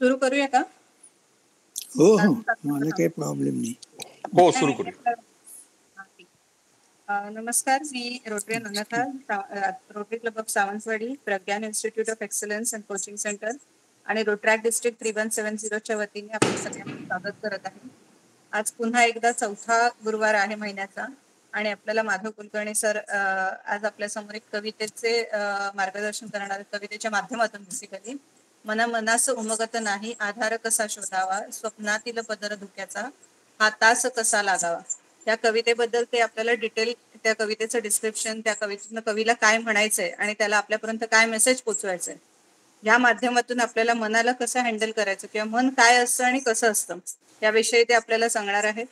सुरू करूया का? हो हो, मला काही प्रॉब्लेम नाही. हो, सुरू करूया. नमस्कार, मी रोटरी नंदथा, Rotary Club of Sawantwadi, Pragyan Institute of Excellence and coaching centre आणि रोट्रॅक डिस्ट्रिक्ट 3170च्या वतीने आपण सगळ्यांना स्वागत करत आहे. आज पुन्हा एकदा चौथा गुरुवार आहे महिन्याचा आणि आपल्याला माधव कुलकर्णी सर आज आपल्या समोर एक कवितेचे मार्गदर्शन करणार, कवितेच्या माध्यमातून बेसिकली मनास उमगत नाही, आधार कसा शोधावा, स्वप्नातील पदर धुक्याचा, हा तास कसा लागावा. या कवितेबद्दल ते आपल्याला डिटेल त्या कवितेचं डिस्क्रिप्शन, त्या कवितेतनं कवीला काय म्हणायचंय आणि त्याला आपल्यापर्यंत काय मेसेज पोचवायचंय, या माध्यमातून आपल्याला मनाला कसं हँडल करायचं किंवा मन काय असतं आणि कसं असतं याविषयी ते आपल्याला सांगणार आहेत.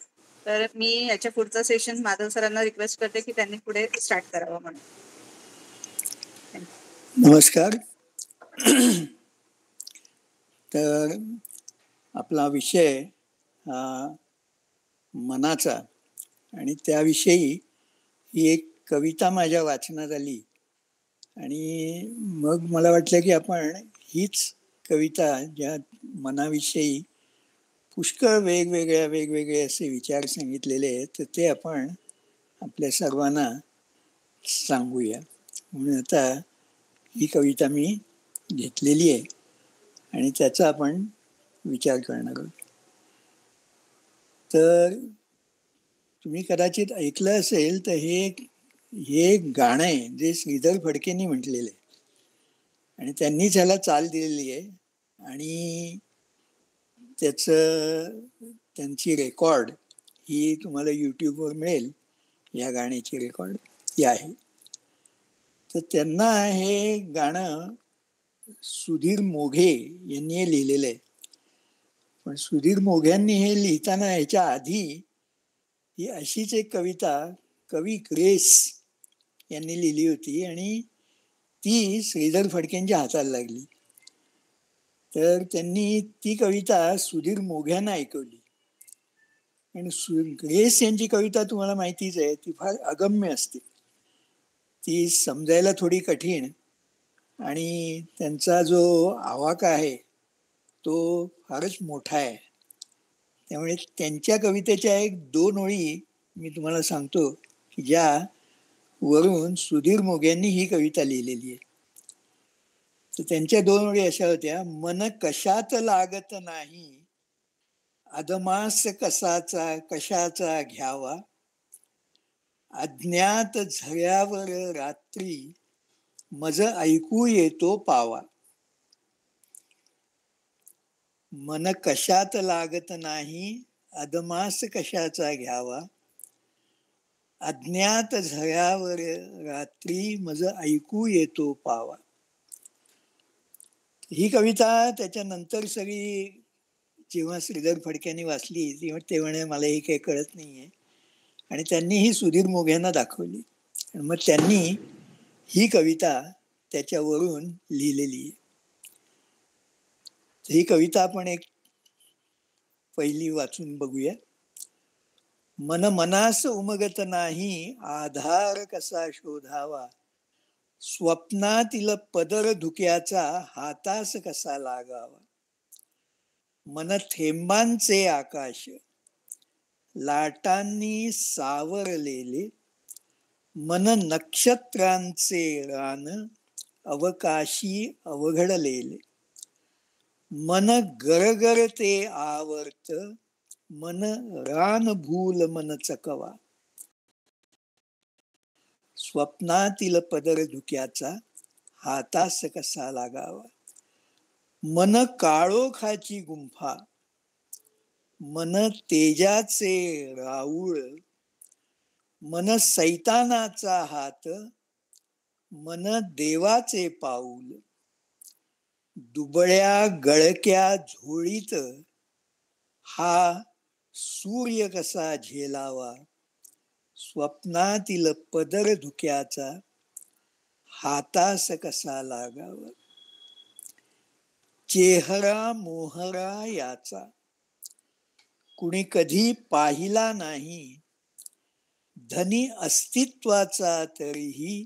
तर मी याच्या पुढचं सेशन माधव सरांना रिक्वेस्ट करते की त्यांनी पुढे स्टार्ट करावं म्हणून. नमस्कार. तर आपला विषय हा मनाचा आणि त्याविषयी ही एक कविता माझ्या वाचनात आली आणि मग मला वाटलं की आपण हीच कविता, ज्या मनाविषयी पुष्कळ वेगवेगळे असे विचार सांगितलेले आहेत, तर ते आपण आपल्या सर्वांना सांगूया. म्हणून आता ही कविता मी घेतलेली आहे आणि त्याचा आपण विचार करणार आहोत. तर तुम्ही कदाचित ऐकलं असेल तर हे गाणं आहे जे श्रीधर फडकेंनी म्हटलेलं आहे आणि त्यांनीच ह्याला चाल दिलेली आहे आणि त्यांची रेकॉर्ड ही तुम्हाला यूट्यूबवर मिळेल. या गाण्याची रेकॉर्ड ही आहे. तर त्यांना हे गाणं सुधीर मोघे यांनी हे लिहिलेलं आहे. पण सुधीर मोघ्यांनी हे लिहिताना ह्याच्या आधी ही अशीच एक कविता कवी ग्रेस यांनी लिहिली होती आणि ती श्रीधर फडकेंच्या हाताला लागली. तर त्यांनी ती कविता सुधीर मोघ्यांना ऐकवली. आणि ग्रेस यांची कविता तुम्हाला माहितीच आहे, ती फार अगम्य असते, ती समजायला थोडी कठीण आणि त्यांचा जो आवाका आहे तो फारच मोठा आहे. त्यामुळे त्यांच्या कवितेच्या एक दोन ओळी मी तुम्हाला सांगतो की ज्या वरून सुधीर मोघ्यांनी ही कविता लिहिलेली आहे. तर त्यांच्या दोन ओळी अशा होत्या: मन कशात लागत नाही, अदमास कशाचा घ्यावा, अज्ञात झऱ्यावर रात्री मज ऐकू येतो पावा. मन कशात लागत नाही, अदमास कशाचा घ्यावा, अज्ञात झऱ्यावर रात्री मज ऐकू येतो पावा. ही कविता त्याच्यानंतर सगळी जेव्हा श्रीधर फडक्यांनी वाचली ते म्हणे मला हे काही कळत नाहीये आणि त्यांनी ही सुधीर मोघ्यांना दाखवली आणि मग त्यांनी ही कविता त्याच्यावरून लिहिलेली आहे. ही कविता आपण एक पहिली वाचून बघूया. मन मनास उमगत नाही, आधार कसा शोधावा, स्वप्नातील पदर धुक्याचा हातास कसा लागावा. मन थेंबांचे आकाश लाटांनी सावरलेले, मन नक्षत्रांचे रान अवकाशी अवघडलेले, मन गरगरते आवर्त, मन रान भूल मन चकवा. स्वप्नातील पदर धुक्याचा हातास कसा लागावा. मन काळोखाची गुंफा, मन तेजाचे राऊळ, मन सैतानाचा हात, मन देवाचे पाऊल. दुबळ्या गळक्या झोळीत हा सूर्य कसा झेलावा, स्वप्नातील पदर धुक्याचा हातास कसा लागावा. चेहरा मोहरा याचा कुणी कधी पाहिला नाही, धनी अस्तित्वाचा तरीही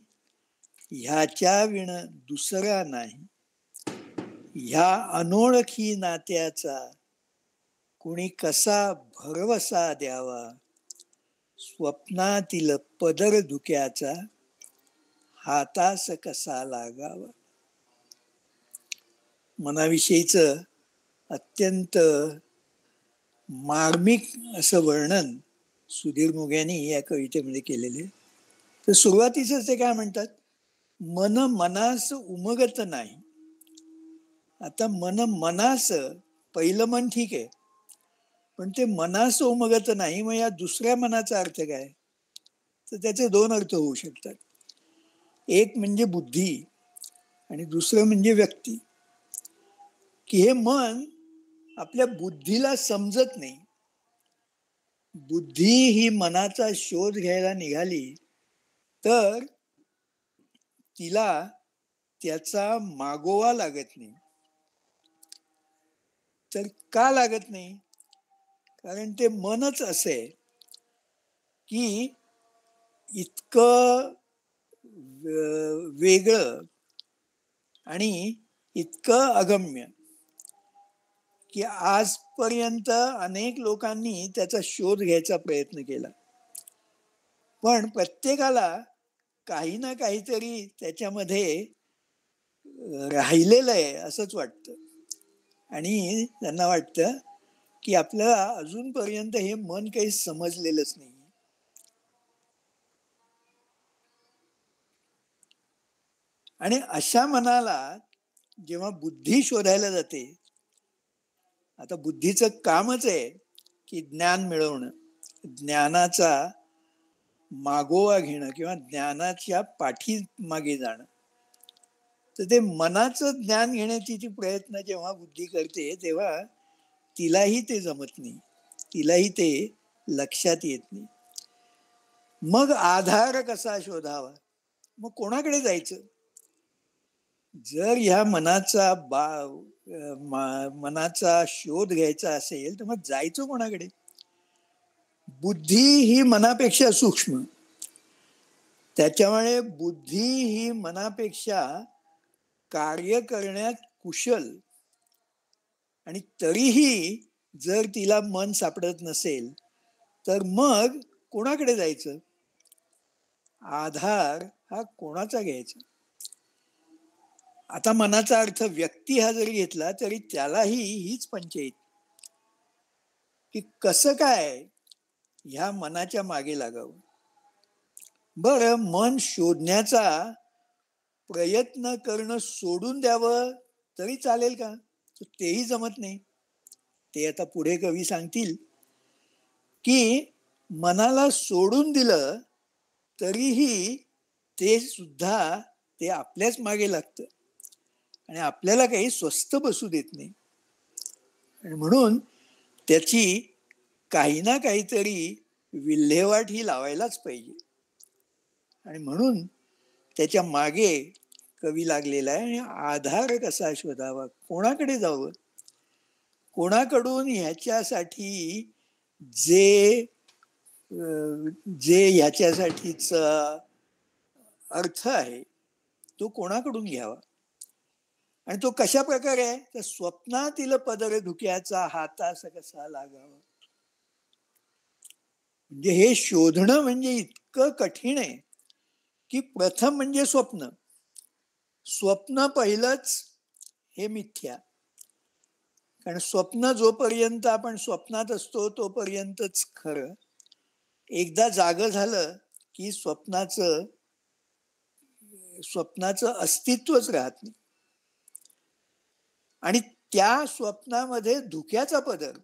ह्याच्या विण दुसरा नाही. ह्या अनोळखी नात्याचा कोणी कसा भरवसा द्यावा, स्वप्नातील पदर धुक्याचा हातास कसा लागावा. मनाविषयीच अत्यंत मार्मिक असं वर्णन सुधीर मोघ्यांनी या कवितेमध्ये केलेले. तर सुरुवातीच ते काय म्हणतात, मन मनास उमगत नाही. आता मन मनास, पहिलं मन ठीक आहे, पण ते मनास उमगत नाही. मग या दुसऱ्या मनाचा अर्थ काय? तर त्याचे दोन अर्थ होऊ शकतात. एक म्हणजे बुद्धी आणि दुसरं म्हणजे व्यक्ती. की हे मन आपल्या बुद्धीला समजत नाही. बुद्धी ही मनाचा शोध घ्यायला निघाली तर तिला त्याचा मागोवा लागत नाही. तर का लागत नाही? कारण ते मनच असे की इतकं वेगळं आणि इतकं अगम्य की आजपर्यंत अनेक लोकांनी त्याचा शोध घ्यायचा प्रयत्न केला, पण प्रत्येकाला काही ना काहीतरी त्याच्यामध्ये राहिलेलं आहे असंच वाटतं. आणि त्यांना वाटतं की आपल्याला अजूनपर्यंत हे मन काही समजलेलंच नाही. आणि अशा मनाला जेव्हा बुद्धी शोधायला जाते, आता बुद्धीचं कामच आहे की ज्ञान मिळवणं, ज्ञानाचा मागोवा घेणं किंवा ज्ञानाच्या पाठीमागे जाणं. तर ते मनाचं ज्ञान घेण्याची ती प्रयत्न जेव्हा बुद्धी करते तेव्हा तिलाही ते जमत नाही, तिलाही ते लक्षात येत नाही. मग आधार कसा शोधावा? मग कोणाकडे जायचं? जर ह्या मनाचा शोध घ्यायचा असेल तर मग जायचं कोणाकडे? बुद्धी ही मनापेक्षा सूक्ष्म, त्याच्यामुळे बुद्धी ही मनापेक्षा कार्य करण्यात कुशल. आणि तरीही जर तिला मन सापडत नसेल तर मग कोणाकडे जायचं? आधार हा कोणाचा घ्यायचा? आता मनाचा अर्थ व्यक्ती हा जरी घेतला तरी त्यालाही हीच पंचायत की कसं काय ह्या मनाच्या मागे लागावं. बरं, मन शोधण्याचा प्रयत्न करणं सोडून द्यावं तरी चालेल का? तेही जमत नाही. ते आता पुढे कवी सांगतील की मनाला सोडून दिलं तरीही ते सुद्धा ते आपल्याच मागे लागतं आणि आपल्याला काही स्वस्त बसू देत नाही. आणि म्हणून त्याची काही ना काहीतरी विल्हेवाट ही लावायलाच पाहिजे. आणि म्हणून त्याच्या मागे कवी लागलेला आहे. आणि आधार कसा शोधावा, कोणाकडे जावं, कोणाकडून ह्याच्यासाठी जे ह्याच्यासाठीच अर्थ आहे तो कोणाकडून घ्यावा. आणि तो कशा प्रकारे आहे? तर स्वप्नातील पदर धुक्याचा हातास कसा लागावा. म्हणजे हे शोधणं म्हणजे इतकं कठीण आहे की प्रथम म्हणजे स्वप्न. स्वप्न पहिलंच हे मिथ्या. कारण स्वप्न जोपर्यंत आपण स्वप्नात असतो तोपर्यंतच खरं. एकदा जाग झालं की स्वप्नाचं अस्तित्वच राहत नाही. आणि त्या स्वप्नामध्ये धुक्याचा पदर,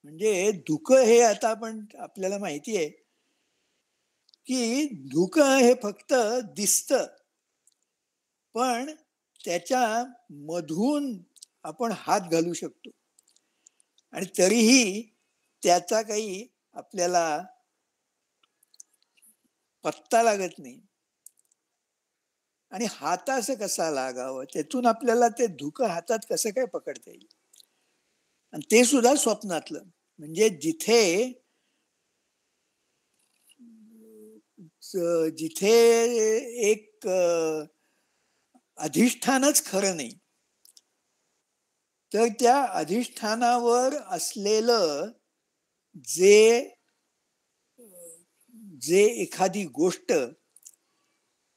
म्हणजे धुक हे आता आपल्याला माहिती आहे की धुक हे फक्त दिसतं, पण त्याच्या मधून आपण हात घालू शकतो आणि तरीही त्याचा काही आपल्याला पत्ता लागत नाही. आणि हातास कसा लागावं, त्यातून आपल्याला ते धुक हातात कसं काय पकडता येईल. आणि ते सुद्धा स्वप्नातलं. म्हणजे जिथे एक अधिष्ठानच खरं नाही तर त्या अधिष्ठानावर असलेलं जे जे एखादी गोष्ट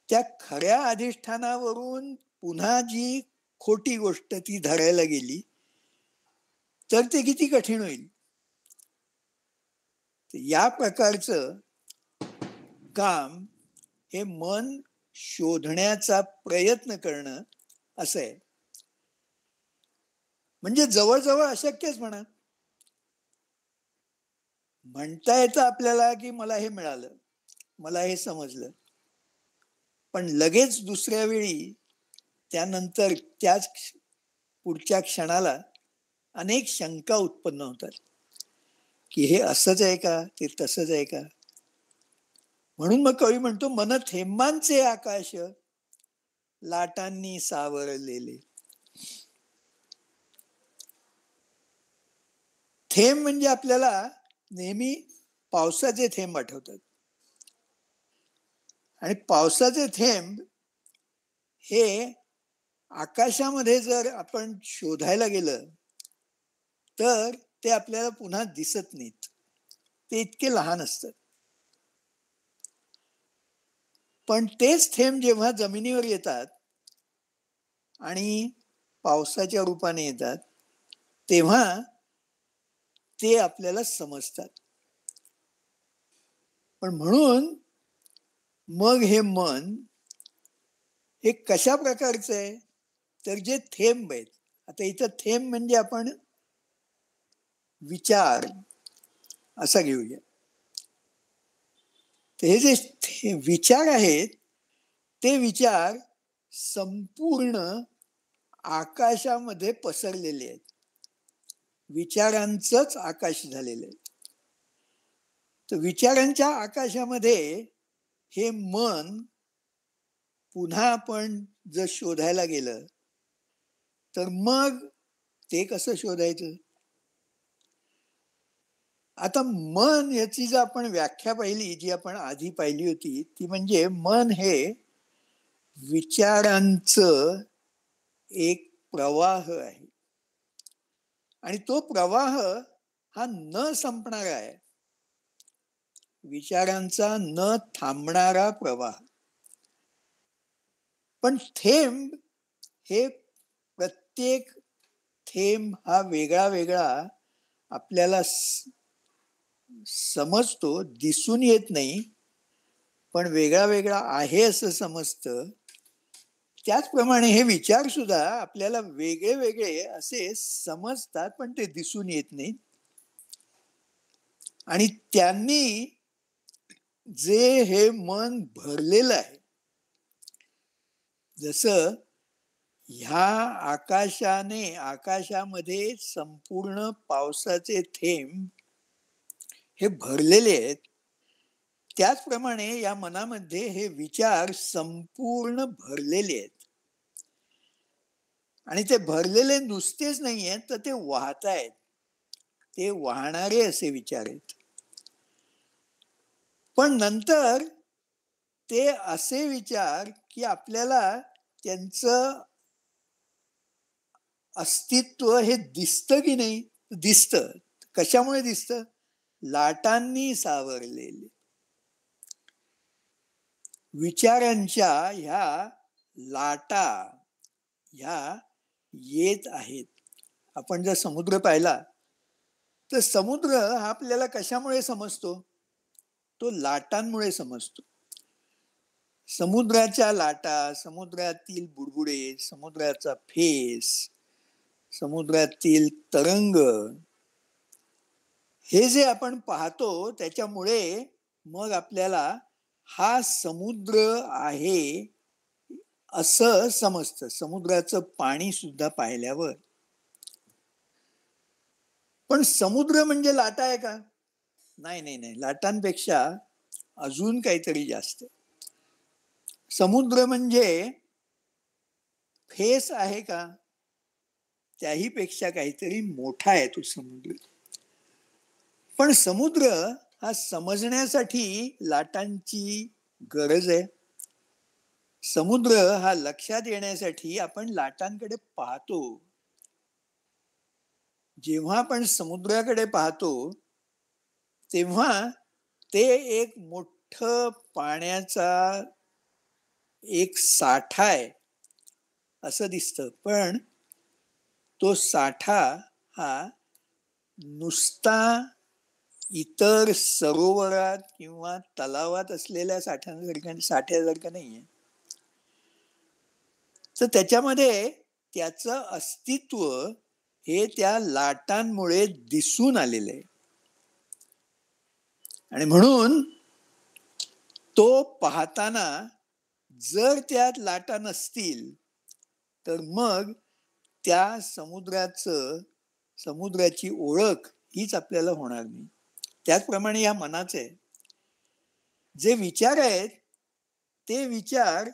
त्या खऱ्या अधिष्ठानावरून पुन्हा जी खोटी गोष्ट ती धरायला गेली तर ते किती कठीण होईल. या प्रकारचं काम हे मन शोधण्याचा प्रयत्न करणं असं आहे. म्हणजे जवळजवळ अशक्यच म्हणा. म्हणता येतं आपल्याला की मला हे मिळालं, मला हे समजलं, पण लगेच दुसऱ्या वेळी त्यानंतर त्याच पुढच्या क्षणाला अनेक शंका उत्पन्न होतात की हे असंच आहे का, ते तसंच आहे का. म्हणून मग कवी म्हणतो, मन थेंबांचे आकाश लाटांनी सावरलेले. थेंब म्हणजे आपल्याला नेहमी पावसाचे थेंब आठवतात. आणि पावसाचे थेंब हे आकाशामध्ये जर आपण शोधायला गेलं तर ते आपल्याला पुन्हा दिसत नाहीत. ते इतके लहान असतात. पण तेच थेंब जेव्हा जमिनीवर येतात आणि पावसाच्या रूपाने येतात तेव्हा ते आपल्याला समजतात. पण म्हणून मग हे मन हे कशा प्रकारचं आहे तर जे थेंब आहेत. आता इथं थेंब म्हणजे आपण विचार असा घेऊया. हे जे विचार आहेत ते विचार संपूर्ण आकाशामध्ये पसरलेले आहेत. विचारांचंच आकाश झालेलं आहे. तर विचारांच्या आकाशामध्ये हे मन पुन्हा आपण जर शोधायला गेलं तर मग ते कसं शोधायचं. आता मन याची जर आपण व्याख्या पाहिली, जी आपण आधी पाहिली होती, ती म्हणजे मन हे विचारांचं एक प्रवाह आहे आणि तो प्रवाह हा न संपणारा आहे. विचारांचा न थांबणारा प्रवाह. पण थेंब हे प्रत्येक थेंब हा वेगळा वेगळा आपल्याला समजतो, दिसून येत नाही, पण वेगळा वेगळा आहे असं समजतं. त्याचप्रमाणे हे विचार सुद्धा आपल्याला वेगळे वेगळे असे समजतात, पण ते दिसून येत नाही. आणि त्यांनी जे हे मन भरलेलं आहे, जसं ह्या आकाशामध्ये संपूर्ण पावसाचे थेंब हे भरलेले आहेत, त्याचप्रमाणे या मनामध्ये हे विचार संपूर्ण भरलेले आहेत. आणि ते भरलेले नुसतेच नाही आहेत, तर ते वाहत आहेत. ते वाहणारे असे विचार आहेत. पण नंतर ते असे विचार की आपल्याला त्यांचं अस्तित्व हे दिसतं की नाही. दिसतं. कशामुळे दिसतं. लाटांनी सावरलेले. विचारांच्या ह्या लाटा ह्या येत आहेत. आपण जर समुद्र पाहिला तर समुद्र हा आपल्याला कशामुळे समजतो. तो लाटांमुळे समजतो. समुद्राच्या लाटा, समुद्रातील बुडबुडे, समुद्राचा फेस, समुद्रातील तरंग, हे जे आपण पाहतो त्याच्यामुळे मग आपल्याला हा समुद्र आहे असं समजतं. समुद्राचं पाणी सुद्धा पाहिल्यावर. पण समुद्र म्हणजे लाटा आहे का. नाही नाही नाही, लाटांपेक्षा अजून काहीतरी जास्त. समुद्र म्हणजे फेस आहे का. त्याही पेक्षा काहीतरी मोठा आहे तो समुद्र. पण समुद्र हा समजण्यासाठी लाटांची गरज आहे. समुद्र हा लक्षात येण्यासाठी आपण लाटांकडे पाहतो. जेव्हा आपण समुद्राकडे पाहतो तेव्हा ते एक मोठं पाण्याचा एक साठा आहे असं दिसतं, पण तो साठा हा नुसता इतर सरोवरात किंवा तलावात असलेल्या साठ्यासारखं नाहीये. तर त्याच्यामध्ये त्याचं अस्तित्व हे त्या लाटांमुळे दिसून आलेलं आहे आणि म्हणून तो पाहताना जर त्यात लाटा नसतील तर मग त्या समुद्राची ओळख हीच आपल्याला होणार नाही. त्याचप्रमाणे या मनाचे जे विचार आहेत ते विचार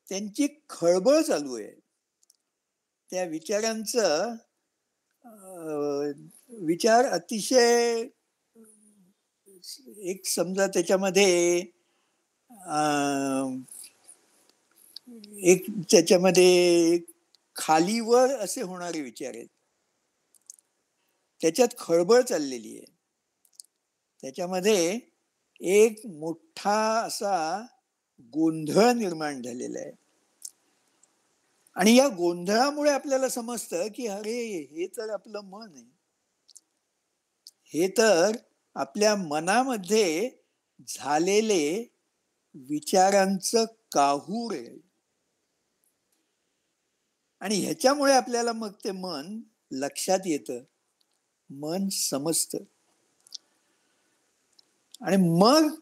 त्यांची खळबळ चालू आहे. त्या विचारांचं विचार अतिशय एक समजा त्याच्यामध्ये एक त्याच्यामध्ये खालीवर असे होणारे विचार आहेत. त्याच्यात खळबळ चाललेली आहे. त्याच्यामध्ये एक मोठा असा गोंधळ निर्माण झालेला आहे आणि या गोंधळामुळे आपल्याला समजतं की अरे हे तर आपलं मन आहे, हे तर आपल्या मनामध्ये झालेले विचारांचं काहूर आहे आणि ह्याच्यामुळे आपल्याला मग ते मन लक्षात येतं, मन समजतं आणि मग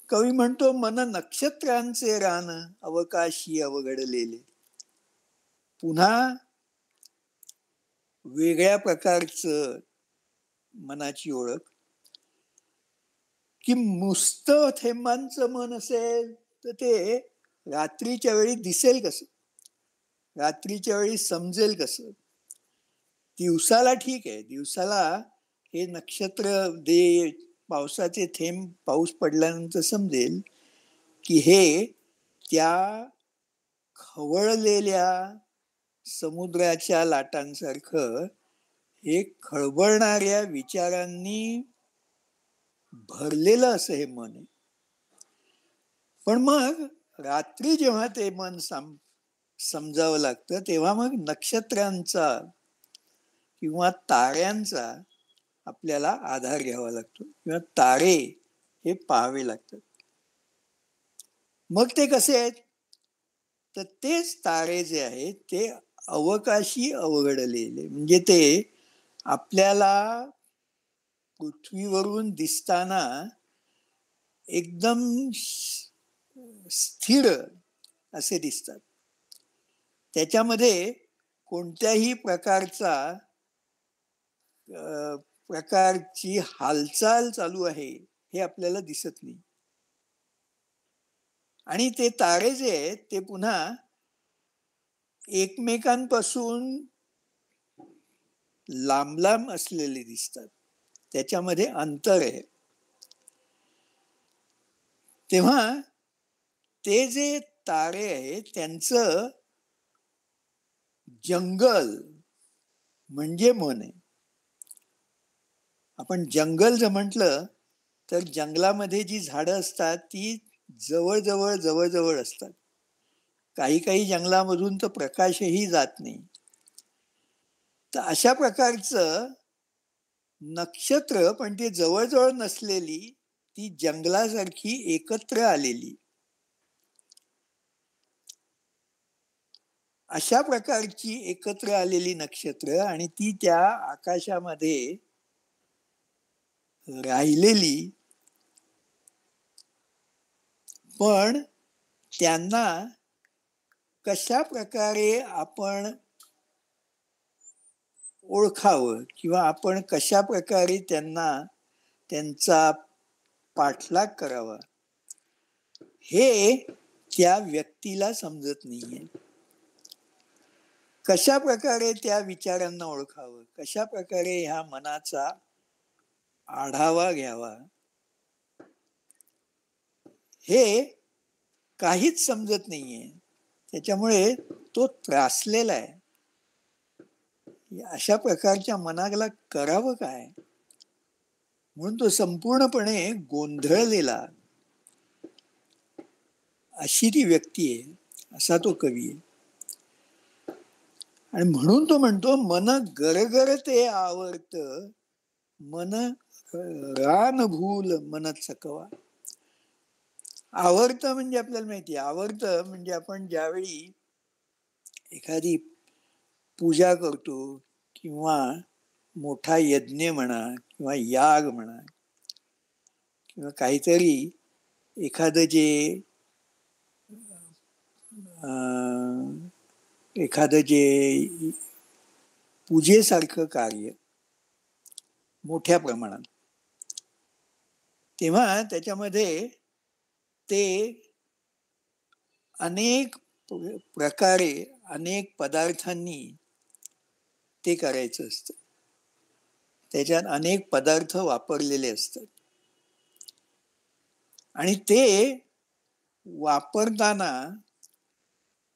कवी म्हणतो मन नक्षत्रांचे रान अवकाशी अवघडलेले. पुन्हा वेगळ्या प्रकारचं मनाची ओळख की नुसतं थेंबांचं मन असेल तर ते रात्रीच्या वेळी दिसेल कसं, रात्रीच्या वेळी समजेल कसं. दिवसाला ठीक आहे, दिवसाला हे नक्षत्र दे पावसाचे थेंब पाऊस पडल्यानंतर समजेल की हे त्या खवळलेल्या समुद्राच्या लाटांसारखं एक खळबळणाऱ्या विचारांनी भरलेलं असं हे मन आहे. पण मग रात्री जेव्हा ते मन समजावं लागतं तेव्हा मग नक्षत्रांचा किंवा ताऱ्यांचा आपल्याला आधार घ्यावा लागतो किंवा तारे हे पाहावे लागतात. मग ते कसे आहेत तर तेच तारे जे आहेत ते अवकाशी अवघडलेले, म्हणजे ते आपल्याला पृथ्वीवरून दिसताना एकदम स्थिर असे दिसतात. त्याच्यामध्ये कोणत्याही प्रकारची हालचाल चालू आहे हे आपल्याला दिसत नाही आणि ते तारे जे आहेत ते पुन्हा एकमेकांपासून लांब लांब असलेले दिसतात, त्याच्यामध्ये अंतर आहे. तेव्हा ते जे तारे आहेत त्यांचं जंगल म्हणजे मन आहे. आपण जंगल जर म्हटलं तर जंगलामध्ये जी झाडं असतात ती जवळजवळ जवळजवळ असतात. काही काही जंगलामधून तर प्रकाशही जात नाही. तर अशा प्रकारचं नक्षत्र, पण ती जवळजवळ नसलेली, ती जंगलासारखी एकत्र आलेली, अशा प्रकारची एकत्र आलेली नक्षत्र आणि ती त्या आकाशामध्ये राहिलेली, पण त्यांना कशा प्रकारे आपण ओळखावं किंवा आपण कशा प्रकारे त्यांचा पाठलाग करावा हे त्या व्यक्तीला समजत नाहीये. कशा प्रकारे त्या विचारांना ओळखावं, कशा प्रकारे ह्या मनाचा आढावा घ्यावा हे काहीच समजत नाहीये. त्याच्यामुळे तो त्रासलेला आहे. अशा प्रकारच्या मनाला करावं काय, म्हणून तो संपूर्णपणे गोंधळलेला अशी ती व्यक्ती आहे, असा तो कवी आहे. आणि म्हणून तो म्हणतो, मन गरगर ते आवडत, मन रान भूल मन चकवा. आवडतं म्हणजे आपल्याला माहिती आहे, आवडतं म्हणजे आपण ज्यावेळी एखादी पूजा करतो किंवा मोठा यज्ञ म्हणा किंवा याग म्हणा किंवा काहीतरी एखादं जे एखादं जे पूजेसारखं कार्य मोठ्या प्रमाणात, तेव्हा त्याच्यामध्ये ते अनेक प्रकारे अनेक पदार्थांनी ते करायचं असतं. त्याच्यात अनेक पदार्थ वापरलेले असतात आणि ते वापरताना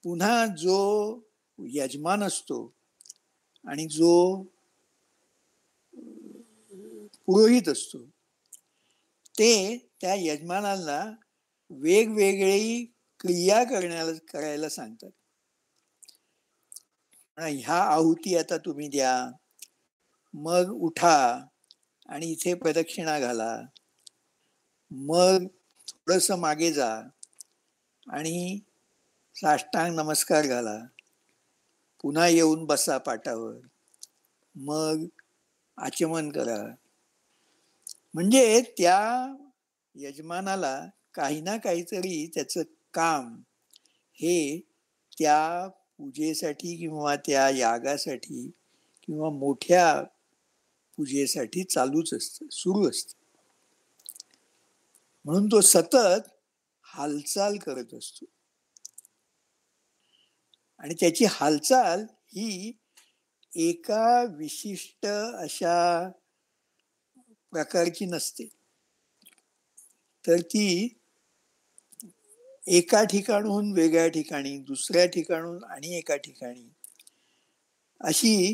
पुन्हा जो यजमान असतो आणि जो पुरोहित असतो, ते त्या यजमानाला वेगवेगळी क्रिया करायला सांगतात. ह्या आहुती आता तुम्ही द्या, मग उठा आणि इथे प्रदक्षिणा घाला, मग थोडस मागे जा आणि साष्टांग नमस्कार घाला, पुन्हा येऊन बसा पाटावर, मग आचमन करा. म्हणजे त्या यजमानाला काही ना काहीतरी त्याचं काम हे त्या पूजेसाठी किंवा त्या यागासाठी किंवा मोठ्या पूजेसाठी चालूच असतं, सुरू असतं. म्हणून तो सतत हालचाल करत असतो आणि त्याची हालचाल ही एका विशिष्ट अशा प्रकारची नसते, तर ती एका ठिकाणहून वेगळ्या ठिकाणी, दुसऱ्या ठिकाणून आणि एका ठिकाणी, अशी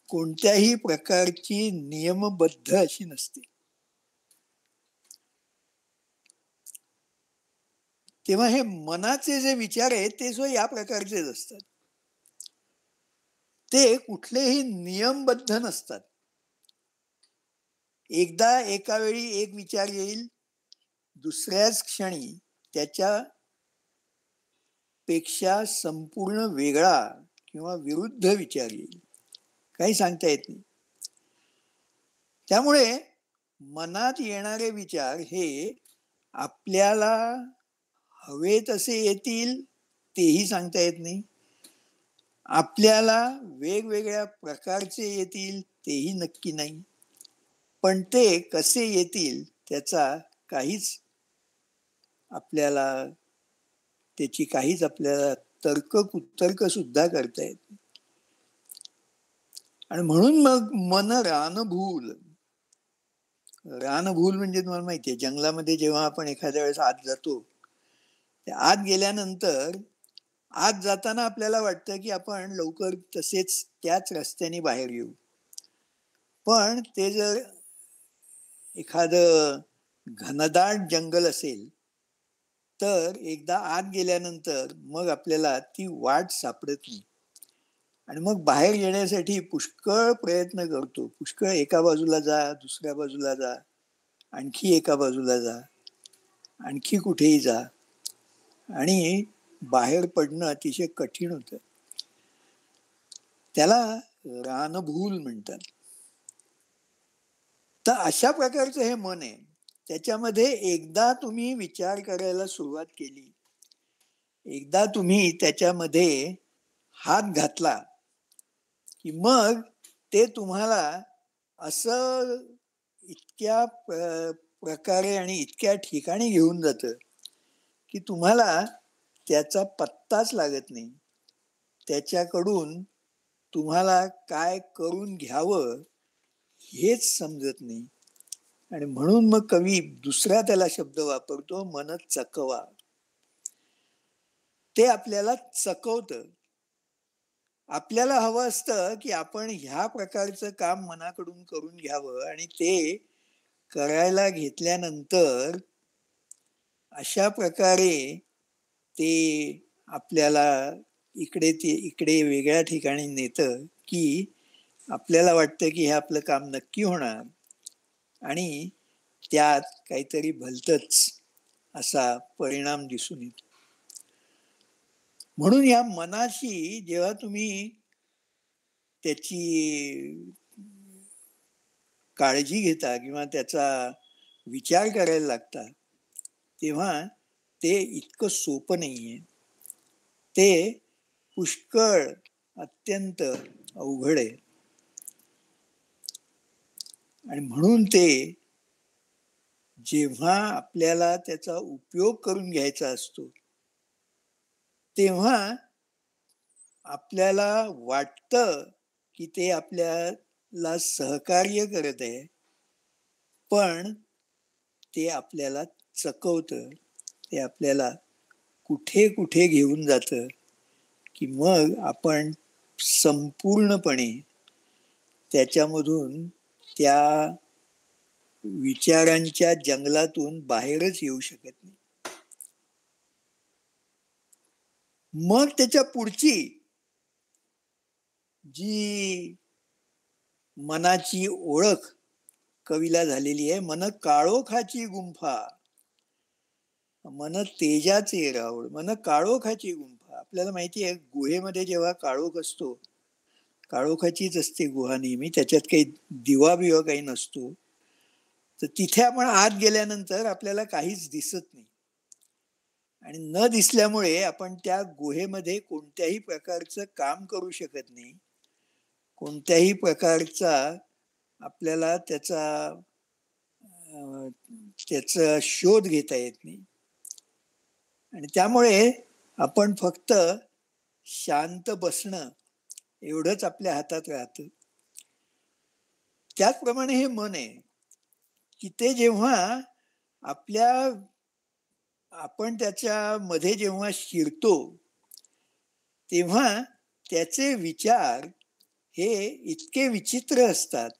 कोणत्याही प्रकारची नियमबद्ध अशी नसते. तेव्हा हे मनाचे जे विचार आहेत ते जो या प्रकारचेच असतात, ते कुठलेही नियमबद्ध नसतात. एकदा एका वेळी एक विचार येईल, दुसऱ्याच क्षणी त्याच्या पेक्षा संपूर्ण वेगळा किंवा विरुद्ध विचार येईल, काही सांगता येत नाही. त्यामुळे मनात येणारे विचार हे आपल्याला हवे तसे येतील तेही सांगता येत नाही, आपल्याला वेगवेगळ्या प्रकारचे येतील तेही नक्की नाही, पण ते कसे येतील त्याचा काहीच आपल्याला त्याची काहीच आपल्याला कुतर्क सुद्धा करता येत नाही. आणि म्हणून मग मन रानभूल. रानभूल म्हणजे तुम्हाला माहितीये, जंगलामध्ये जेव्हा आपण एखाद्या वेळेस आत जातो, आत गेल्यानंतर आत जाताना आपल्याला वाटतं की आपण लवकर तसेच त्याच रस्त्याने बाहेर येऊ, पण ते जर एखादं घनदाट जंगल असेल तर एकदा आत गेल्यानंतर मग आपल्याला ती वाट सापडत नाही आणि मग बाहेर येण्यासाठी पुष्कळ प्रयत्न करतो. पुष्कळ एका बाजूला जा, दुसऱ्या बाजूला जा, आणखी एका बाजूला जा, आणखी कुठेही जा, आणि बाहेर पडणं अतिशय कठीण होतं. त्याला रानभूल म्हणतात. तर अशा प्रकारचं हे मन आहे. त्याच्यामध्ये एकदा तुम्ही विचार करायला सुरुवात केली, एकदा तुम्ही त्याच्यामध्ये हात घातला की मग ते तुम्हाला असं इतक्या प्रकारे आणि इतक्या ठिकाणी घेऊन जातं की तुम्हाला त्याचा पत्ताच लागत नाही. त्याच्याकडून तुम्हाला काय करून घ्यावं हेच समजत नाही. आणि म्हणून मग कवी दुसरा त्याला शब्द वापरतो, मन चकवा. ते आपल्याला चकवतं. आपल्याला हवं असतं की आपण ह्या प्रकारचं काम मनाकडून करून घ्यावं आणि ते करायला घेतल्यानंतर अशा प्रकारे ते आपल्याला इकडे वेगळ्या ठिकाणी नेतं की आपल्याला वाटतं की हे आपलं काम नक्की होणार आणि त्यात काहीतरी भलतंच असा परिणाम दिसून येतो. म्हणून या मनाशी जेव्हा तुम्ही त्याची काळजी घेता किंवा त्याचा विचार करायला लागता तेव्हा ते इतकं सोपं नाहीये. ते पुष्कळ अत्यंत अवघड आहे आणि म्हणून ते जेव्हा आपल्याला त्याचा उपयोग करून घ्यायचा असतो तेव्हा आपल्याला वाटतं की ते आपल्याला सहकार्य करत आहे, पण ते आपल्याला चकवतं, ते आपल्याला कुठे कुठे घेऊन जातं की मग आपण संपूर्णपणे त्याच्यामधून त्या विचारांच्या जंगलातून बाहेरच येऊ शकत नाही. मग त्याच्या पुढची जी मनाची ओळख कवीला झालेली आहे, मन काळोखाची गुंफा, मन तेजाचे राऊळ, मन काळोखाची गुंफा. आपल्याला माहिती आहे गुहेमध्ये जेव्हा काळोख असतो, काळोखाचीच असते गुहा नेहमी, त्याच्यात काही दिवा बिवा काही नसतो, तर तिथे आपण आत गेल्यानंतर आपल्याला काहीच दिसत नाही आणि न दिसल्यामुळे आपण त्या गुहेमध्ये कोणत्याही प्रकारचं काम करू शकत नाही, कोणत्याही प्रकारचा आपल्याला त्याचा शोध घेता येत नाही आणि त्यामुळे आपण फक्त शांत बसणं एवढंच आपल्या हातात राहतं. त्याचप्रमाणे हे मन आहे की ते जेव्हा आपण त्याच्या मध्ये जेव्हा शिरतो तेव्हा त्याचे विचार हे इतके विचित्र असतात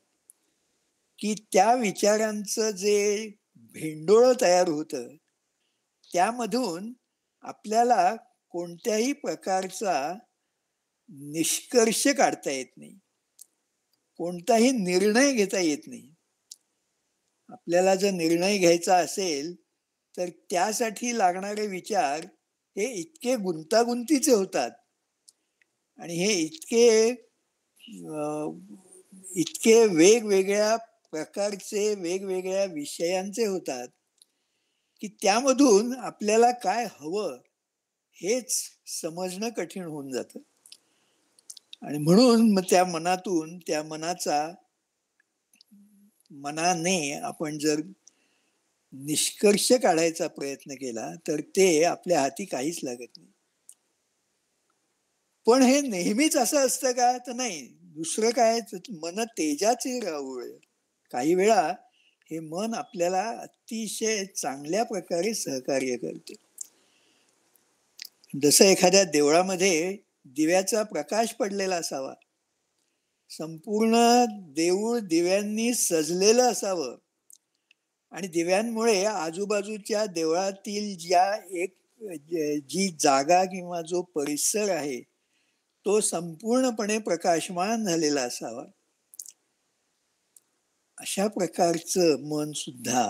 की त्या विचारांचं जे भेंडोळ तयार होतं त्यामधून आपल्याला कोणत्याही प्रकारचा निष्कर्ष काढता येत नाही, कोणताही निर्णय घेता येत नाही. आपल्याला जर निर्णय घ्यायचा असेल तर त्यासाठी लागणारे विचार हे इतके गुंतागुंतीचे होतात आणि हे इतके वेगवेगळ्या प्रकारचे वेगवेगळ्या विषयांचे होतात की त्यामधून आपल्याला काय हवं हेच समजणं कठीण होऊन जातं. आणि म्हणून मग त्या मनाने आपण जर निष्कर्ष काढायचा प्रयत्न केला तर ते आपल्या हाती काहीच लागत नाही. पण हे नेहमीच असं असतं का? तर नाही. दुसरं काय, मन तेजाचे राऊळ. काही वेळा हे मन आपल्याला अतिशय चांगल्या प्रकारे सहकार्य करते. जसं एखाद्या देवळामध्ये दिव्याचा प्रकाश पडलेला असावा, संपूर्ण देऊळ दिव्यांनी सजलेलं असावं आणि दिव्यांमुळे आजूबाजूच्या देवळातील जी जागा किंवा जो परिसर आहे तो संपूर्णपणे प्रकाशमान झालेला असावा. अशा प्रकारचं मन सुद्धा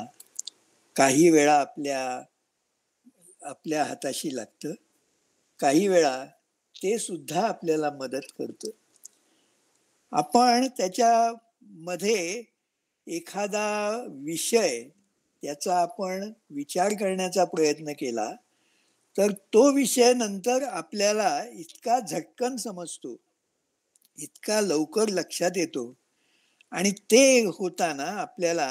काही वेळा आपल्या हाताशी लागतं, काही वेळा ते सुद्धा आपल्याला मदत करतं. आपण त्याच्यामध्ये एखादा विषय त्याचा आपण विचार करण्याचा प्रयत्न केला तर तो विषय नंतर आपल्याला इतका झटकन समजतो, इतका लवकर लक्षात येतो आणि ते होताना आपल्याला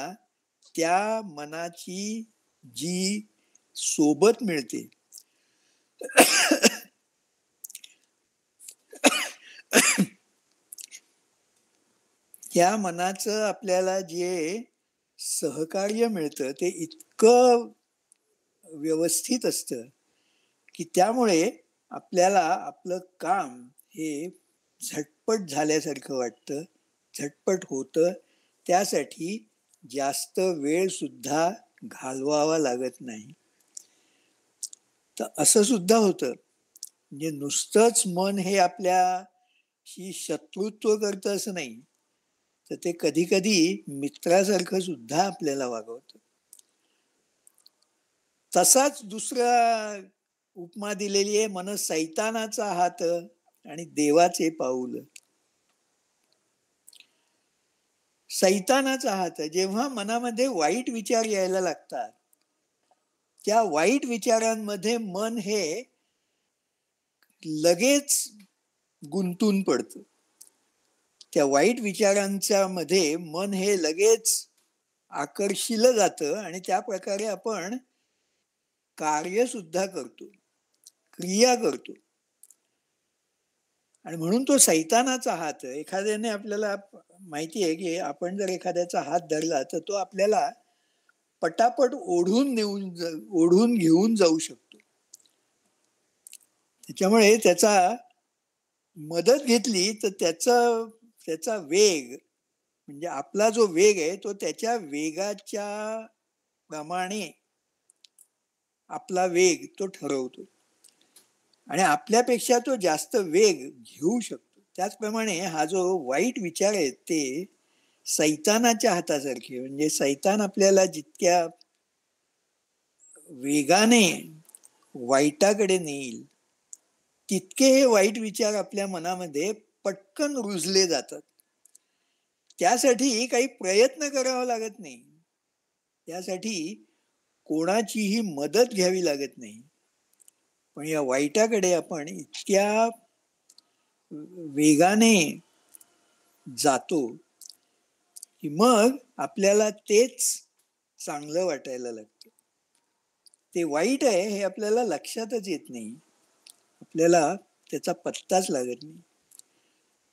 त्या मनाची जी सोबत मिळते त्या मनाचं आपल्याला जे सहकार्य मिळतं ते इतकं व्यवस्थित असतं की त्यामुळे आपल्याला आपलं काम हे झटपट झाल्यासारखं वाटतं, झटपट होतं. त्यासाठी जास्त वेळ सुद्धा घालवावा लागत नाही. तर असं सुद्धा होतं, म्हणजे नुसतंच मन हे आपल्याशी शत्रुत्व करतं असं नाही, तर ते कधी कधी मित्रासारखं सुद्धा आपल्याला वागवतं. तसाच दुसरा उपमा दिलेली आहे, मन सैतानाचा हात आणि देवाचे पाऊल. सैतानाचा हात, जेव्हा मनामध्ये वाईट विचार यायला लागतात, त्या वाईट विचारांमध्ये मन हे लगेच गुंतून पडतं. त्या वाईट विचारांच्या मध्ये मन हे लगेच आकर्षिलं जातं आणि त्या प्रकारे आपण कार्य सुद्धा करतो, क्रिया करतो. आणि म्हणून तो सैतानाचा हात. एखाद्याने, आपल्याला माहिती आहे की आपण जर एखाद्याचा हात धरला तर तो आपल्याला पटापट ओढून घेऊन जाऊ शकतो. त्याच्यामुळे त्याचा मदत घेतली तर त्याचा वेग, म्हणजे आपला जो वेग आहे तो त्याच्या वेगाच्या प्रमाणे आपला वेग तो ठरवतो आणि आपल्यापेक्षा तो जास्त वेग घेऊ शकतो. त्याचप्रमाणे हा जो वाईट विचार आहे ते सैतानाच्या हातासारखे, म्हणजे सैतान आपल्याला जितक्या वेगाने वाईटाकडे नेईल तितके हे वाईट विचार आपल्या मनामध्ये पटकन रुजले जातात. त्यासाठी काही प्रयत्न करावा लागत नाही, त्यासाठी कोणाचीही मदत घ्यावी लागत नाही. पण या वाईटाकडे आपण इतक्या वेगाने जातो की मग आपल्याला तेच चांगलं वाटायला लागतं. ते वाईट आहे हे आपल्याला लक्षातच येत नाही, आपल्याला त्याचा पत्ताच लागत नाही.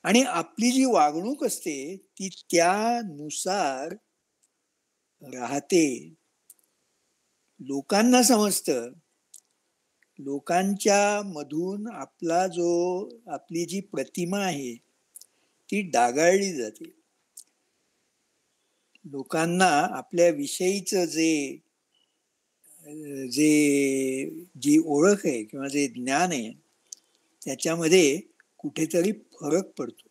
आणि आपली जी वागणूक असते ती त्यानुसार राहते. लोकांना समजतं, लोकांच्या मधून आपली जी प्रतिमा आहे ती डागाळली जाते. लोकांना आपल्या विषयीच जी ओळख आहे किंवा जे ज्ञान आहे त्याच्यामध्ये कुठेतरी फरक पडतो.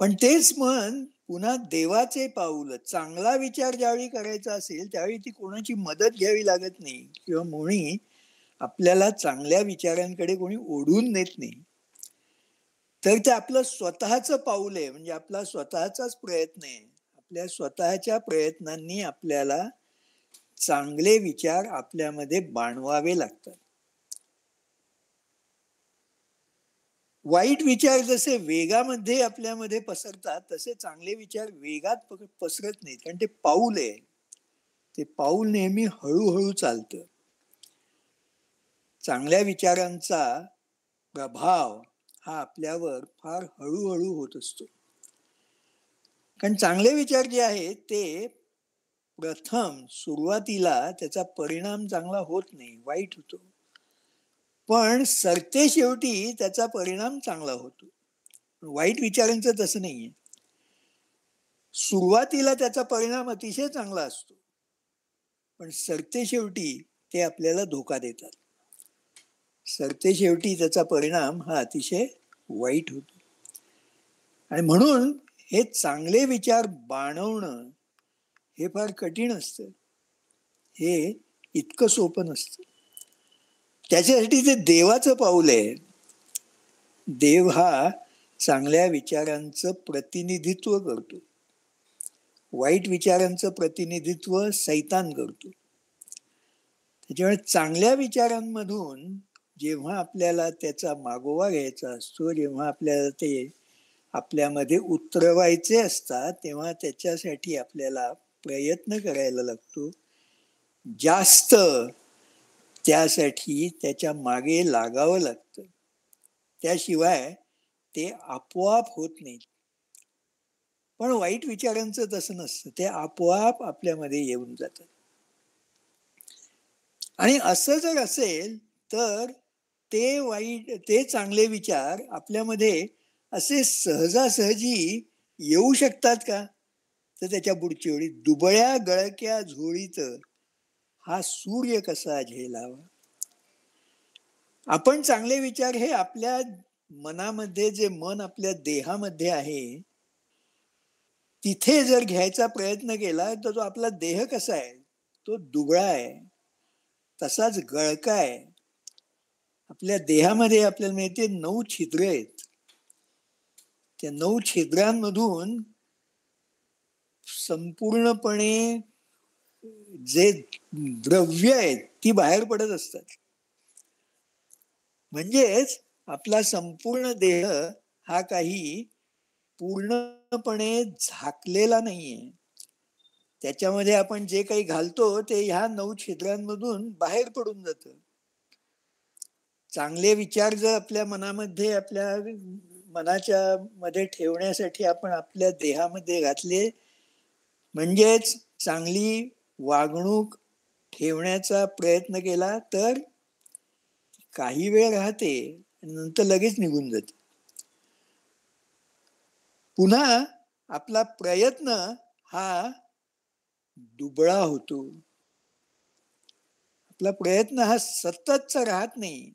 पण तेच मन पुन्हा देवाचे पाऊल, चांगला विचार ज्यावेळी करायचा असेल त्यावेळी ती कोणाची मदत घ्यावी लागत नाही किंवा कोणी आपल्याला चांगल्या विचारांकडे कोणी ओढून नेत नाही. तर ते आपलं स्वतःच पाऊल आहे, म्हणजे आपला स्वतःचाच प्रयत्न आहे. आपल्या स्वतःच्या प्रयत्नांनी आपल्याला चांगले विचार आपल्यामध्ये बाणवावे लागतात. वाईट विचार जसे वेगामध्ये आपल्यामध्ये पसरतात तसे चांगले विचार वेगात पसरत नाहीत, कारण ते पाऊल आहे. ते पाऊल नेहमी हळूहळू चालतं. चांगल्या विचारांचा प्रभाव हा आपल्यावर फार हळूहळू होत असतो. कारण चांगले विचार जे आहेत ते प्रथम सुरुवातीला त्याचा परिणाम चांगला होत नाही, वाईट होतो. पण सरते शेवटी त्याचा परिणाम चांगला होतो. वाईट विचारांचं तसं नाहीये. सुरुवातीला त्याचा परिणाम अतिशय चांगला असतो, पण सरते शेवटी ते आपल्याला धोका देतात. सरते शेवटी त्याचा परिणाम हा अतिशय वाईट होतो. आणि म्हणून हे चांगले विचार बाणवणं हे फार कठीण असतं, हे इतकं सोपं नसतं. त्याच्यासाठी ते देवाचं पाऊल आहे. देव हा चांगल्या विचारांचं प्रतिनिधित्व करतो, वाईट विचारांचं प्रतिनिधित्व सैतान करतो. त्याच्यामुळे चांगल्या विचारांमधून जेव्हा आपल्याला त्याचा मागोवा घ्यायचा असतो, जेव्हा आपल्याला ते आपल्यामध्ये उतरवायचे असतात, तेव्हा त्याच्यासाठी आपल्याला प्रयत्न करायला लागतो जास्त. त्यासाठी त्याच्या मागे लागावं लागतं, त्याशिवाय ते आपोआप होत नाही. पण वाईट विचारांचं तसं नसतं, ते आपोआप आपल्यामध्ये येऊन जातात. आणि असं जर असेल तर ते वाईट ते चांगले विचार आपल्यामध्ये असे सहजासहजी येऊ शकतात का? तर त्याच्या पुढची ओळी, दुबळ्या गळक्या झोळीत हा सूर्य कसा झेलावा. आपण चांगले विचार हे आपल्या मनामध्ये, जे मन आपल्या देहामध्ये आहे, तिथे जर घ्यायचा प्रयत्न केला तर तो आपला देह कसा आहे, तो दुबळा आहे, तसाच गळका आहे. आपल्या देहामध्ये आपल्याला माहिती 9 छिद्र आहेत. त्या 9 छिद्रांमधून संपूर्णपणे जे द्रव्य आहेत ती बाहेर पडत असतात. म्हणजेच आपला संपूर्ण देह हा काही पूर्णपणे झाकलेला नाहीये. त्याच्यामध्ये आपण जे काही घालतो ते ह्या 9 छिद्रांमधून बाहेर पडून जातं. चांगले विचार जर आपल्या मनामध्ये, आपल्या मनाच्या मध्ये ठेवण्यासाठी आपण आपल्या देहामध्ये घातले, म्हणजेच चांगली वागणूक ठेवण्याचा प्रयत्न केला, तर काही वेळ राहते आणि नंतर लगेच निघून जाते. पुन्हा आपला प्रयत्न हा दुबळा होतो. आपला प्रयत्न हा सततचा राहत नाही,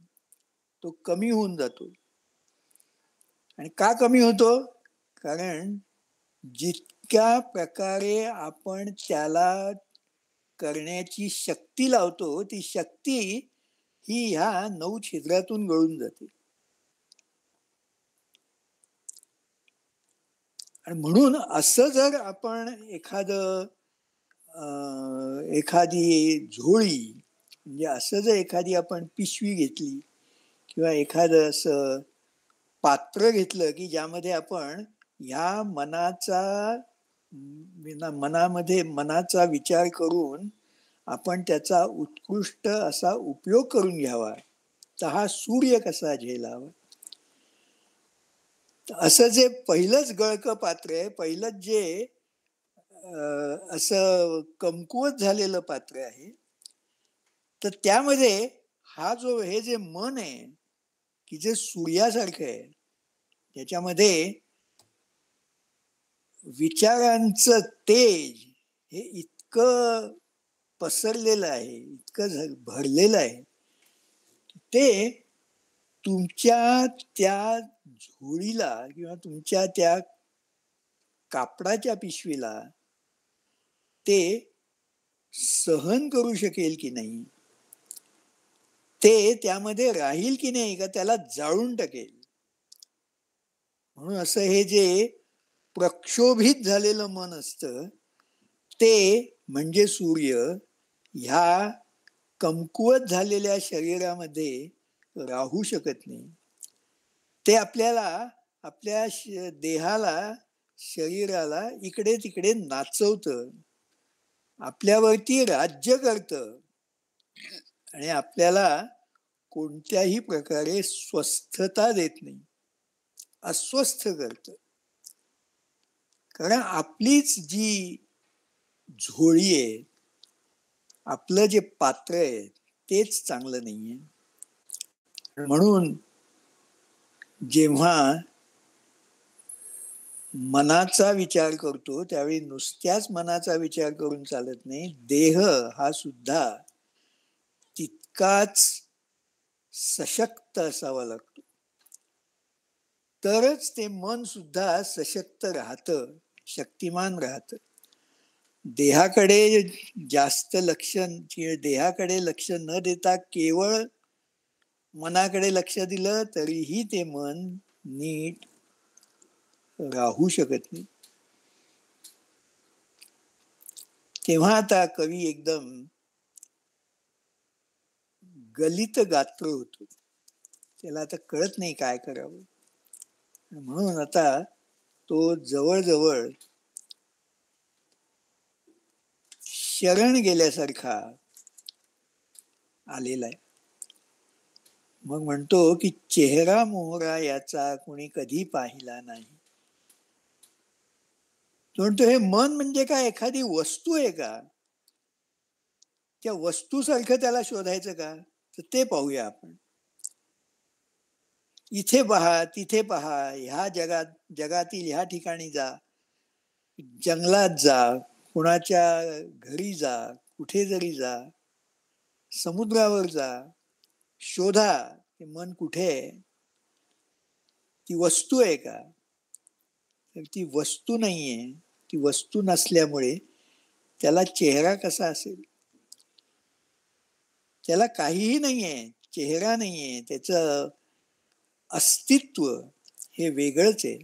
तो कमी होऊन जातो. आणि का कमी होतो? कारण जितक्या प्रकारे आपण त्याला करण्याची शक्ती लावतो, ती शक्ती ही ह्या 9 छिद्रातून गळून जाते. आणि म्हणून असं जर आपण एखादी झोळी, म्हणजे असं जर एखादी आपण पिशवी घेतली किंवा एखादं असं पात्र घेतलं की ज्यामध्ये आपण ह्या मनाचा विचार करून आपण त्याचा उत्कृष्ट असा उपयोग करून घ्यावा, तर हा सूर्य कसा झेलावा. असं जे पहिलंच गळकं पात्र आहे, पहिलंच जे असं कमकुवत झालेलं पात्र आहे, तर त्यामध्ये हे जे मन आहे की जे सूर्यासारखं आहे, त्याच्यामध्ये विचारांचं तेज हे इतकं पसरलेलं आहे, इतकं भरलेलं आहे, ते तुमच्या त्या झोळीला किंवा तुमच्या त्या कापडाच्या पिशवीला ते सहन करू शकेल की नाही, ते त्यामध्ये राहील की नाही, का त्याला जाळून टाकेल. म्हणून असं हे जे प्रक्षोभित झालेलं मन असतं, ते म्हणजे सूर्य ह्या कमकुवत झालेल्या शरीरामध्ये राहू शकत नाही. ते आपल्या देहाला, शरीराला इकडे तिकडे नाचवतं, आपल्यावरती राज्य करतं आणि आपल्याला कोणत्याही प्रकारे स्वस्थता देत नाही, अस्वस्थ करतं. कारण आपलीच जी झोळी आहे, आपलं जे पात्र आहे, तेच चांगलं नाहीये. म्हणून जेव्हा मनाचा विचार करतो त्यावेळी नुसत्याच मनाचा विचार करून चालत नाही, देह हा सुद्धा तितकाच सशक्त असावा लागतो, तरच ते मन सुद्धा सशक्त राहतं, शक्तिमान राहतं. देहाकडे लक्ष न देता केवळ मनाकडे लक्ष दिलं तरीही ते मन नीट राहू शकत नाही. तेव्हा आता कवी एकदम गलित गात्र होतो, त्याला आता कळत नाही काय करावं. म्हणून आता तो जवळजवळ शरण गेल्यासारखा आलेला आहे. मग म्हणतो की चेहरा मोहरा याचा कुणी कधी पाहिला नाही. तो म्हणतो हे मन म्हणजे काय, एखादी वस्तू आहे का? त्या वस्तूसारखं त्याला शोधायचं का? तर ते पाहूया आपण. इथे पहा, तिथे पहा, ह्या जगातील ह्या ठिकाणी जा, जंगलात जा, कुणाच्या घरी जा, कुठे जरी जा, समुद्रावर जा, शोधा ते मन कुठे आहे, ती वस्तू आहे का? तर ती वस्तू नाहीये. ती वस्तू नसल्यामुळे त्याला चेहरा कसा असेल? त्याला काहीही नाहीये, चेहरा नाहीये, त्याचं अस्तित्व हे वेगळंच आहे.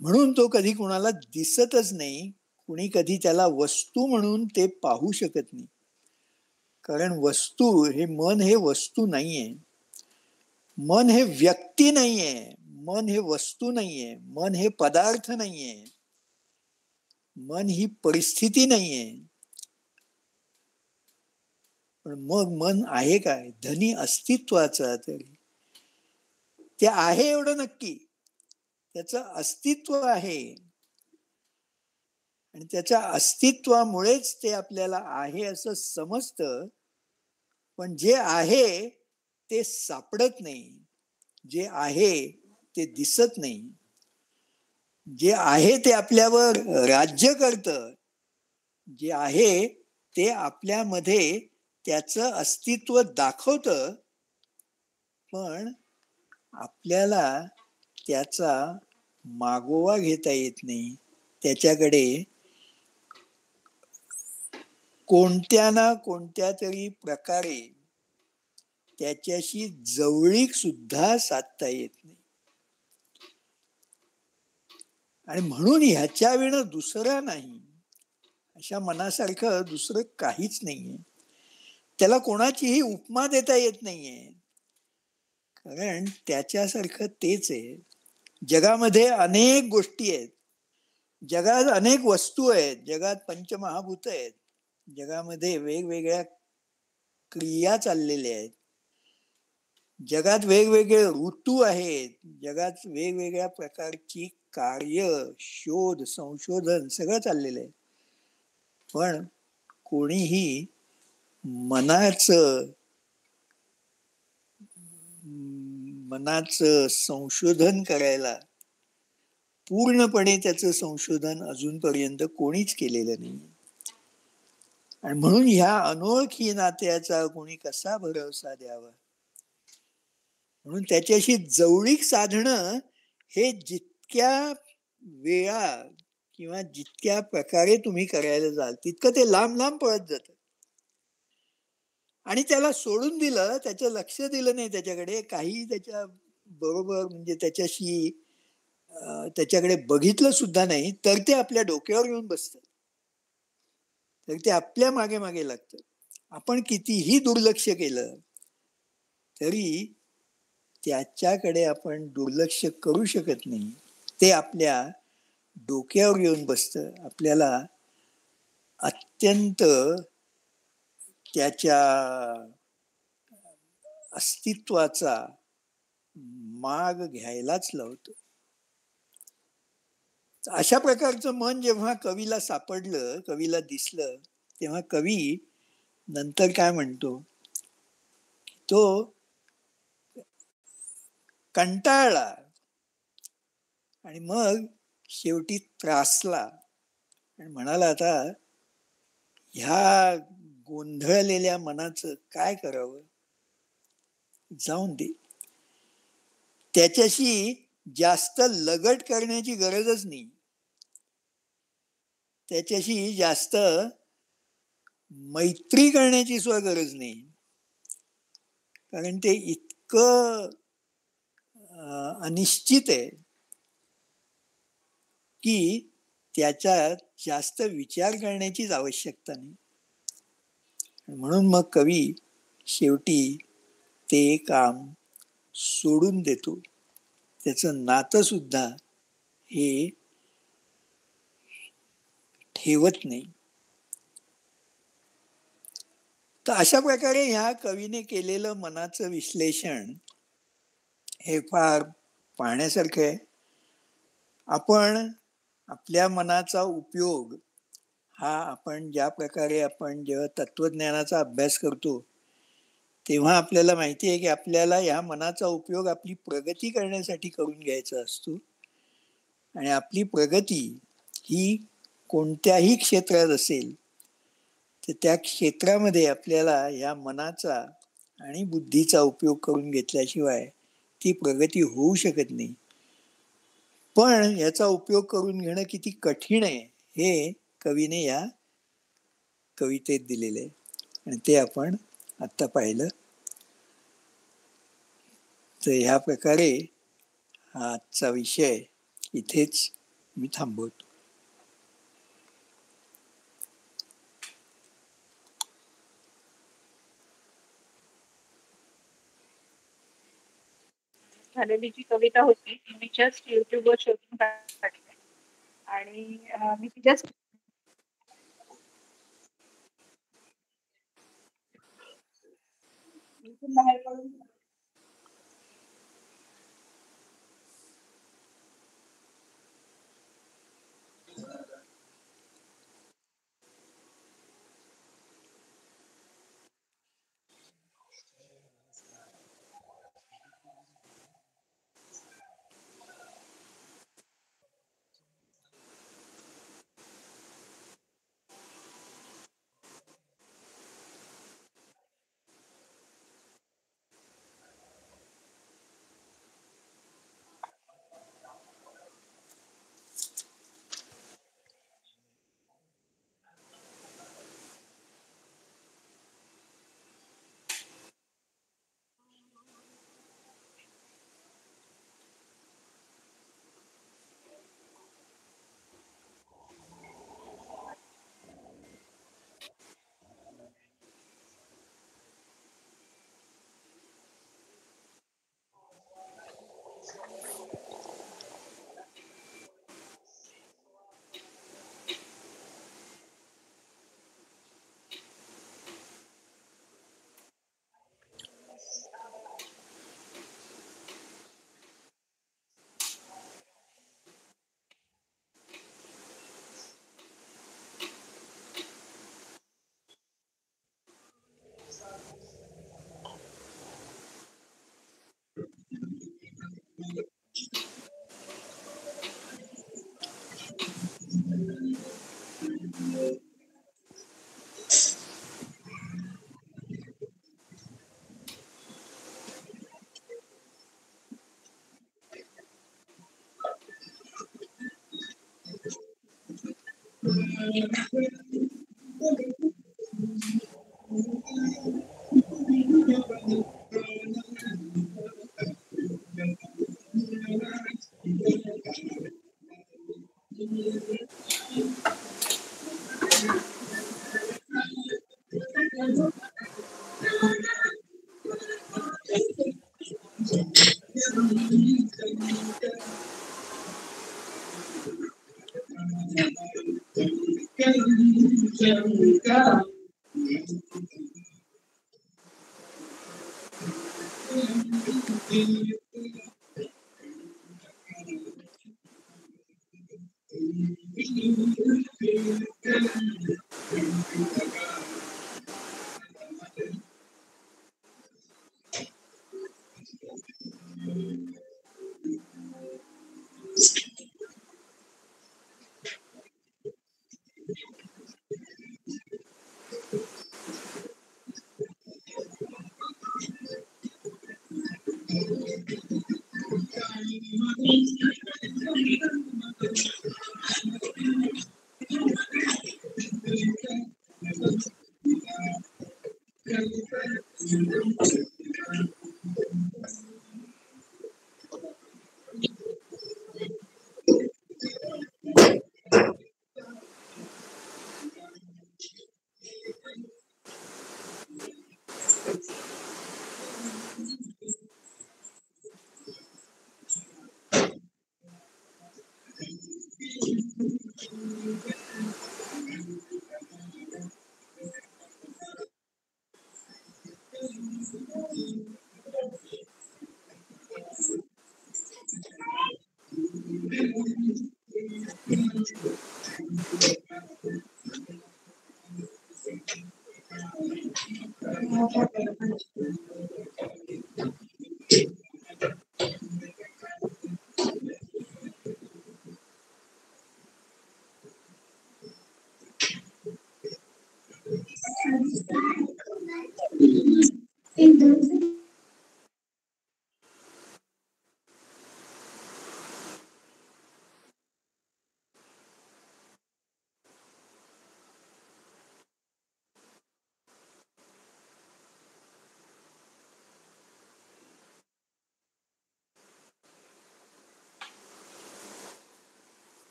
म्हणून तो कधी कुणाला दिसतच नाही. कुणी कधी त्याला वस्तू म्हणून ते पाहू शकत नाही. कारण वस्तू हे मन हे वस्तू नाहीये. मन हे व्यक्ती नाहीये. मन हे वस्तू नाहीये. मन हे पदार्थ नाहीये. मन ही परिस्थिती नाहीये. पण मग मन आहे काय? धनी अस्तित्वाचा तरी ते आहे एवढं नक्की. त्याचं अस्तित्व आहे आणि त्याच्या अस्तित्वामुळेच ते आपल्याला आहे असं समजतं. पण जे आहे ते सापडत नाही. जे आहे ते दिसत नाही. जे आहे ते आपल्यावर राज्य करतं. जे आहे ते आपल्यामध्ये त्याचं अस्तित्व दाखवतं. पण आपल्याला त्याचा मागोवा घेता येत नाही. त्याच्याकडे कोणत्या ना कोणत्या तरी प्रकारे त्याच्याशी जवळीक सुद्धा साधता येत नाही. आणि म्हणून ह्याच्या विण दुसरा नाही. अशा मनासारखं दुसरं काहीच नाहीये. त्याला कोणाचीही उपमा देता येत नाहीये. कारण त्याच्यासारखं तेच आहे. जगामध्ये अनेक गोष्टी आहेत. जगात अनेक वस्तू आहेत. जगात पंचमहाभूत आहेत. जगामध्ये वेगवेगळ्या क्रिया चाललेल्या आहेत. जगात वेगवेगळे ऋतू आहेत. जगात वेगवेगळ्या प्रकारची कार्य, शोध, संशोधन सगळं चाललेलं आहे. पण कोणीही मनाचं संशोधन करायला पूर्णपणे त्याचं संशोधन अजूनपर्यंत कोणीच केलेलं नाही. आणि म्हणून ह्या अनोळखी नात्याचा कोणी कसा भरवसा द्यावा? म्हणून त्याच्याशी जवळीक साधणं हे जितक्या वेळा किंवा जितक्या प्रकारे तुम्ही करायला जाल तितकं ते लांब लांब पळत जातं. आणि त्याला सोडून दिलं, त्याचं लक्ष दिलं नाही त्याच्याकडे, काही त्याच्या बरोबर म्हणजे त्याच्याशी त्याच्याकडे बघितलं सुद्धा नाही, तर ते आपल्या डोक्यावर येऊन बसतं. तर ते आपल्या मागे मागे लागतं. आपण कितीही दुर्लक्ष केलं तरी त्याच्याकडे आपण दुर्लक्ष करू शकत नाही. ते आपल्या डोक्यावर येऊन बसतं. आपल्याला अत्यंत त्याच्या अस्तित्वाचा माग घ्यायलाच लावतो. अशा प्रकारचं मन जेव्हा कवीला सापडलं, कवीला दिसलं, तेव्हा कवी नंतर काय म्हणतो? तो कंटाळला आणि मग शेवटी त्रासला आणि म्हणाला, आता ह्या गोंधळलेल्या मनाचं काय करावं? जाऊन दे. त्याच्याशी जास्त लगट करण्याची गरजच नाही. त्याच्याशी जास्त मैत्री करण्याची सुद्धा गरज नाही. कारण ते इतकं अनिश्चित आहे की त्याच्यात जास्त विचार करण्याचीच आवश्यकता नाही. म्हणून मग कवी शेवटी ते काम सोडून देतो. त्याचं नातं सुद्धा हे ठेवत नाही. तर अशा प्रकारे ह्या कवीने केलेलं मनाचं विश्लेषण हे फार पाहण्यासारखं आहे. आपण आपल्या मनाचा उपयोग हा आपण ज्या प्रकारे आपण जेव्हा तत्वज्ञानाचा अभ्यास करतो तेव्हा आपल्याला माहिती आहे की आपल्याला या मनाचा उपयोग आपली प्रगती करण्यासाठी करून घ्यायचा असतो. आणि आपली प्रगती ही कोणत्याही क्षेत्रात असेल तर त्या क्षेत्रामध्ये आपल्याला या मनाचा आणि बुद्धीचा उपयोग करून घेतल्याशिवाय ती प्रगती होऊ शकत नाही. पण याचा उपयोग करून घेणं किती कठीण आहे हे कवीने या कवितेत दिलेले आहे आणि ते आपण आता पाहिलं. तर ह्या प्रकारे हा आजचा विषय इथेच मी थांबवतो. झालेली जी कविता होती ती मी जस्ट युट्यूबवर शोधून काढली आणि मी ती जस्ट बाहेर काढून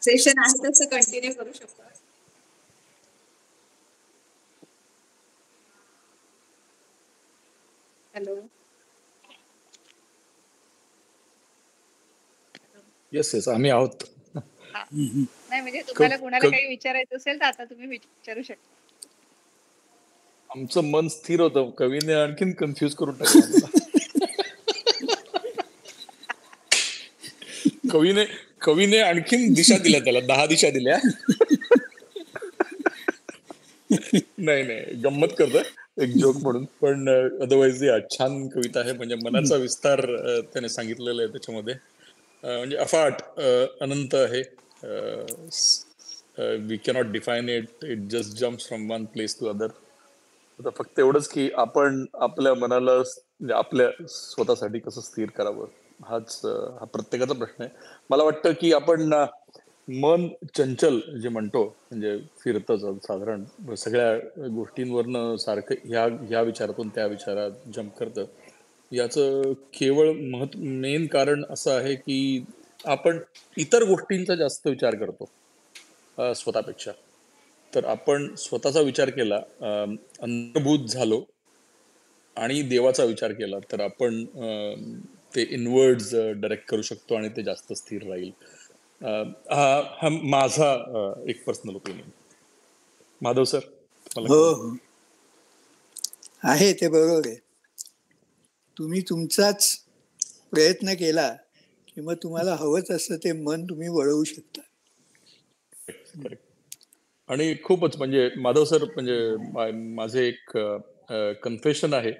सेशन आहे तसं कंटिन्यू करू शकतो. हॅलो. येस येस आम्ही आहोत. नाही म्हणजे तुम्हाला कोणाला काही विचारायचं असेल तर आता तुम्ही विचारू शकता. आमचं मन स्थिर होतं, कवीने आणखीन कन्फ्युज करून टाकलं. कवीने आणखीन दिशा दिल्या, त्याला 10 दिशा दिल्या. नाही गंमत करतोय, एक जोक म्हणून. पण अदरवाईज छान कविता आहे. म्हणजे मनाचा विस्तार त्याने सांगितलेला आहे त्याच्यामध्ये. म्हणजे अफाट अनंत आहे. We cannot define it, it just jumps from one place to other. आता फक्त एवढंच की आपण आपल्या मनाला म्हणजे आपल्या स्वतःसाठी कसं स्थिर करावं, हा प्रत्येकाचा प्रश्न आहे. मला वाटतं की आपण मन चंचल जे म्हणतो, म्हणजे फिरतं साधारण सगळ्या गोष्टींवरनं सारखं ह्या विचारातून त्या विचारात जम्प करतं. याचं केवळ मेन कारण असं आहे की आपण इतर गोष्टींचा जास्त विचार करतो स्वतःपेक्षा. तर आपण स्वतःचा विचार केला, अंतर्भूत झालो आणि देवाचा विचार केला, तर आपण ते इनवर्ड्स डायरेक्ट करू शकतो आणि ते जास्त स्थिर राहील. हा माझा एक पर्सनल ओपिनियन. माधव सर, हो आहे ते बरोबर आहे. तुम्ही तुमचाच प्रयत्न केला की मग तुम्हाला हवंच असं ते मन तुम्ही वळवू शकता. आणि खूपच म्हणजे माधव सर, म्हणजे माझे एक कन्फेशन आहे